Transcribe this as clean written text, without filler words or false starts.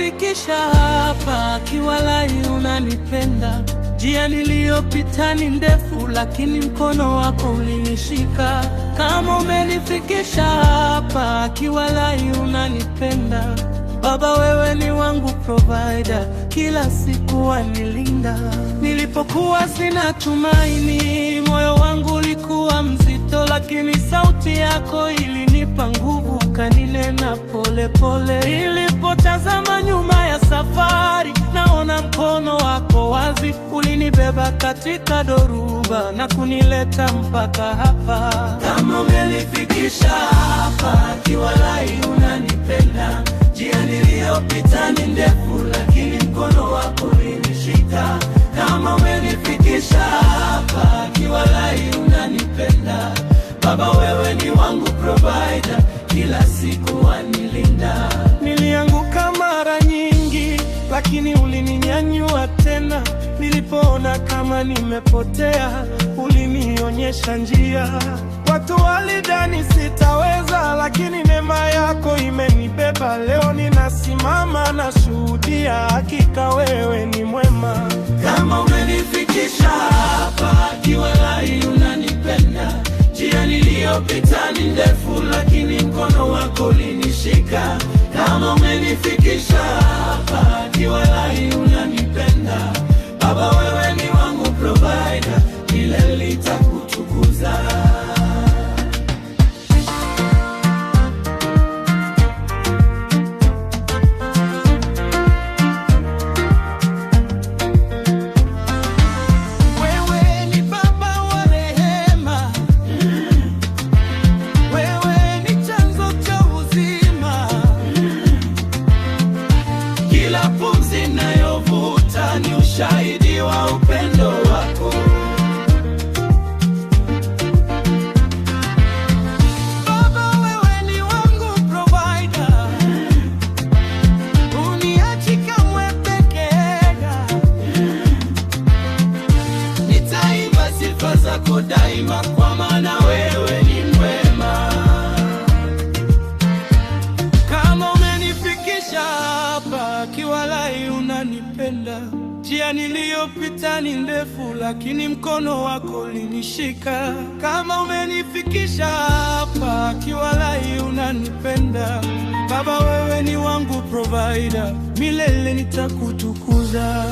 umenifikisha hapa, kiwalai unanipenda. Njia niliyopita ni ndefu, lakini mkono wako ulinishika. Kama umenifikisha hapa, kiwalai unanipenda. Baba, wewe ni wangu provider, kila siku wanilinda. Nilipokuwa sina tumaini, moyo wangu ulikuwa mzito, lakini sauti yako ilinipa nguvu, kaninena pole pole. Nilipotazama nyuma ya safari, naona mkono wako wazi, ulinibeba katika dhoruba na kunileta mpaka hapa. Kama umenifikisha hapa, kiwalai unanipenda. Njia niliyopita ni ndefu, lakini mkono wako ulinishika. Kama umenifikisha hapa, kiwalai unanipenda. Baba, wewe ni wangu provider, kila siku wanilinda. Nilianguka mara nyingi, lakini ulininyanyua tena. Nilipoona kama nimepotea, ulinionyesha njia. Watu walidhani sitaweza, lakini neema yako imenibeba. Leo ninasimama na shuhudia, hakika wewe ni mwema. Kama umenifikisha hapa, kiwalai unanipenda. Njia niliyopita ni ndefu, lakini mkono wako ulinishika. Kama umenifikisha hapa, kiwalai unanipenda. Baba, wewe ni wangu provider, milele nitakutukuza. Shahidi wa upendo wako. Baba, wewe ni wangu provider, uniachi kamwe peke. Nitaimba sifa zako daima, kwa maana wewe ni mwema. Kama umenifikisha hapa, kiwalai unanipenda. Njia niliyopita ni ndefu, lakini mkono wako ulinishika. Kama umenifikisha hapa, kiwalai unanipenda. Baba, wewe ni wangu provider, milele nitakutukuza.